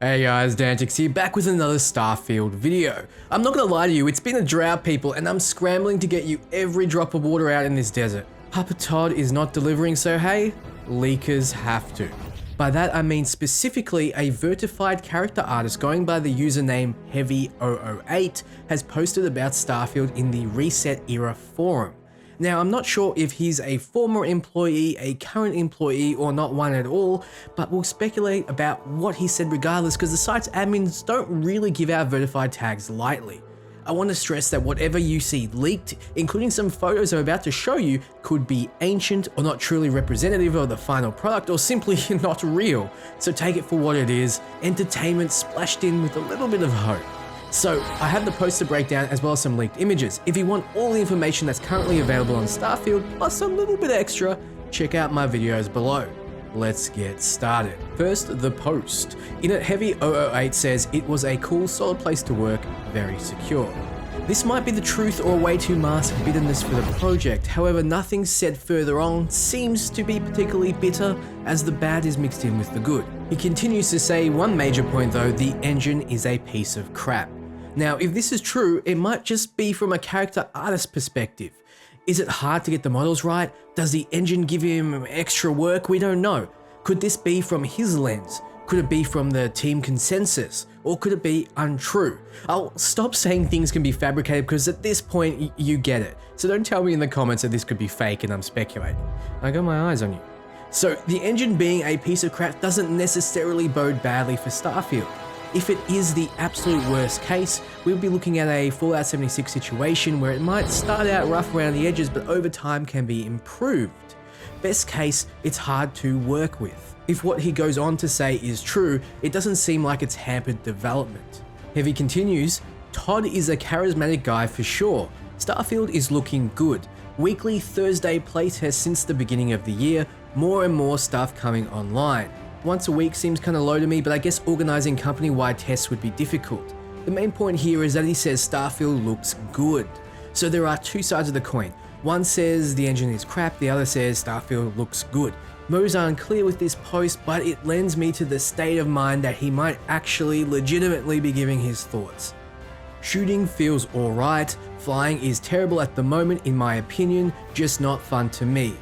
Hey guys, Dantix here, back with another Starfield video. I'm not gonna lie to you, it's been a drought people, and I'm scrambling to get you every drop of water out in this desert. Papa Todd is not delivering, so hey, leakers have to. By that I mean specifically a Vertified character artist going by the username Heavy008 has posted about Starfield in the Reset Era forum. Now, I'm not sure if he's a former employee, a current employee, or not one at all, but we'll speculate about what he said regardless because the site's admins don't really give out Vertified tags lightly. I want to stress that whatever you see leaked, including some photos I'm about to show you, could be ancient or not truly representative of the final product or simply not real. So take it for what it is, entertainment splashed in with a little bit of hope. So I have the poster breakdown as well as some leaked images. If you want all the information that's currently available on Starfield plus a little bit extra, check out my videos below. Let's get started. First, the post. In it, Heavy008 says it was a cool, solid place to work, very secure. This might be the truth or a way to mask bitterness for the project, however nothing said further on seems to be particularly bitter as the bad is mixed in with the good. He continues to say one major point though, the engine is a piece of crap. Now if this is true, it might just be from a character artist perspective. Is it hard to get the models right? Does the engine give him extra work? We don't know. Could this be from his lens? Could it be from the team consensus? Or could it be untrue? I'll stop saying things can be fabricated because at this point you get it. So don't tell me in the comments that this could be fake and I'm speculating. I got my eyes on you. So the engine being a piece of crap doesn't necessarily bode badly for Starfield. If it is the absolute worst case, we'll be looking at a Fallout 76 situation where it might start out rough around the edges but over time can be improved. Best case, it's hard to work with. If what he goes on to say is true, it doesn't seem like it's hampered development. Heavy continues, Todd is a charismatic guy for sure. Starfield is looking good. Weekly Thursday playtests since the beginning of the year, more and more stuff coming online. Once a week seems kinda low to me, but I guess organizing company-wide tests would be difficult. The main point here is that he says Starfield looks good. So there are two sides of the coin. One says the engine is crap, the other says Starfield looks good. Mo's are unclear with this post, but it lends me to the state of mind that he might actually legitimately be giving his thoughts. Shooting feels alright, flying is terrible at the moment in my opinion, just not fun to me.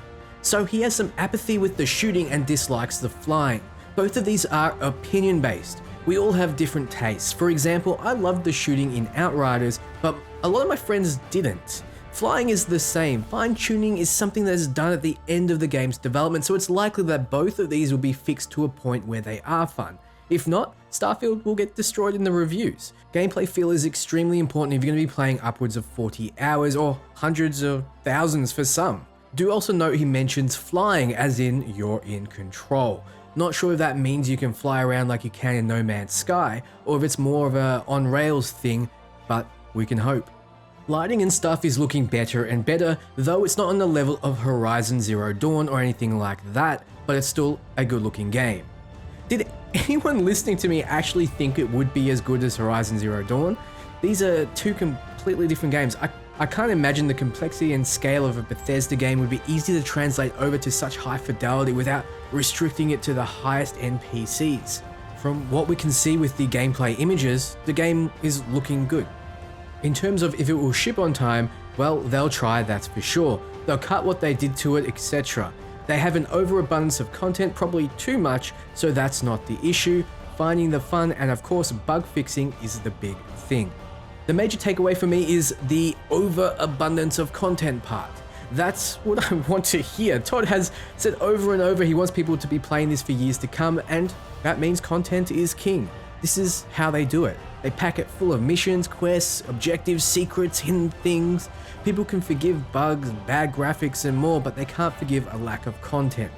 So he has some apathy with the shooting and dislikes the flying. Both of these are opinion based. We all have different tastes. For example, I loved the shooting in Outriders, but a lot of my friends didn't. Flying is the same. Fine tuning is something that is done at the end of the game's development, so it's likely that both of these will be fixed to a point where they are fun. If not, Starfield will get destroyed in the reviews. Gameplay feel is extremely important if you're going to be playing upwards of 40 hours or hundreds of thousands for some. Do also note he mentions flying as in you're in control. Not sure if that means you can fly around like you can in No Man's Sky, or if it's more of a on-rails thing, but we can hope. Lighting and stuff is looking better and better, though it's not on the level of Horizon Zero Dawn or anything like that, but it's still a good looking game. Did anyone listening to me actually think it would be as good as Horizon Zero Dawn? These are two completely different games. I can't imagine the complexity and scale of a Bethesda game would be easy to translate over to such high fidelity without restricting it to the highest NPCs. From what we can see with the gameplay images, the game is looking good. In terms of if it will ship on time, well, they'll try, that's for sure. They'll cut what they did to it, etc. They have an overabundance of content, probably too much, so that's not the issue. Finding the fun and of course bug fixing is the big thing. The major takeaway for me is the overabundance of content part. That's what I want to hear. Todd has said over and over he wants people to be playing this for years to come, and that means content is king. This is how they do it. They pack it full of missions, quests, objectives, secrets, hidden things. People can forgive bugs, bad graphics and more, but they can't forgive a lack of content.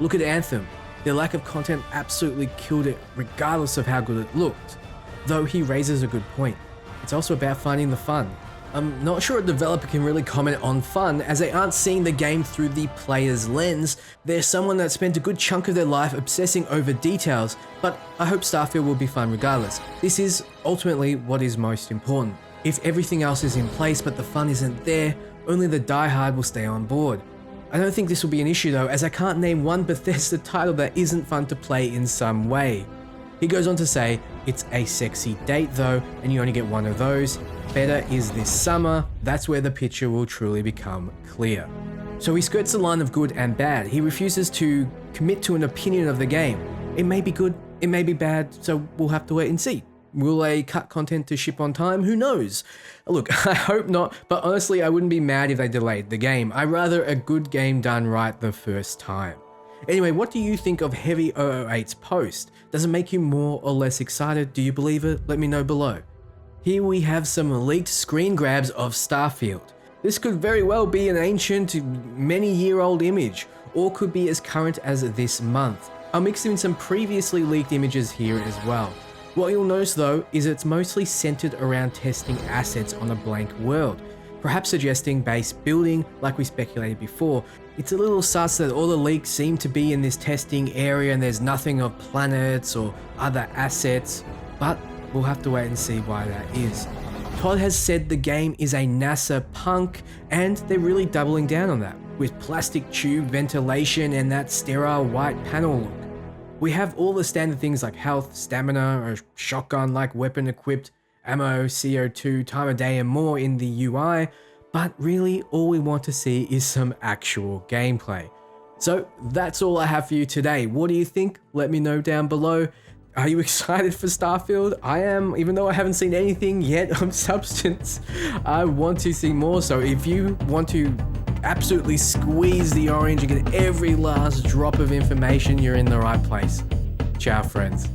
Look at Anthem. Their lack of content absolutely killed it regardless of how good it looked. Though he raises a good point. It's also about finding the fun. I'm not sure a developer can really comment on fun as they aren't seeing the game through the player's lens. They're someone that spent a good chunk of their life obsessing over details, but I hope Starfield will be fun regardless. This is ultimately what is most important. If everything else is in place but the fun isn't there, only the diehard will stay on board. I don't think this will be an issue though, as I can't name one Bethesda title that isn't fun to play in some way. He goes on to say, it's a sexy date though, and you only get one of those. Better is this summer, that's where the picture will truly become clear. So he skirts the line of good and bad. He refuses to commit to an opinion of the game. It may be good, it may be bad, so we'll have to wait and see. Will they cut content to ship on time? Who knows? Look, I hope not, but honestly, I wouldn't be mad if they delayed the game. I'd rather a good game done right the first time. Anyway, what do you think of Heavy 008's post? Does it make you more or less excited? Do you believe it? Let me know below. Here we have some leaked screen grabs of Starfield. This could very well be an ancient, many-year-old image, or could be as current as this month. I'll mix in some previously leaked images here as well. What you'll notice though is it's mostly centered around testing assets on a blank world, perhaps suggesting base building like we speculated before. It's a little sus that all the leaks seem to be in this testing area and there's nothing of planets or other assets, but we'll have to wait and see why that is. Todd has said the game is a NASA punk, and they're really doubling down on that, with plastic tube ventilation and that sterile white panel look. We have all the standard things like health, stamina, a shotgun-like weapon equipped, ammo, CO2, time of day and more in the UI, but really all we want to see is some actual gameplay. So that's all I have for you today. What do you think? Let me know down below. Are you excited for Starfield? I am, even though I haven't seen anything yet of substance. I want to see more, so if you want to absolutely squeeze the orange and get every last drop of information, you're in the right place. Ciao, friends.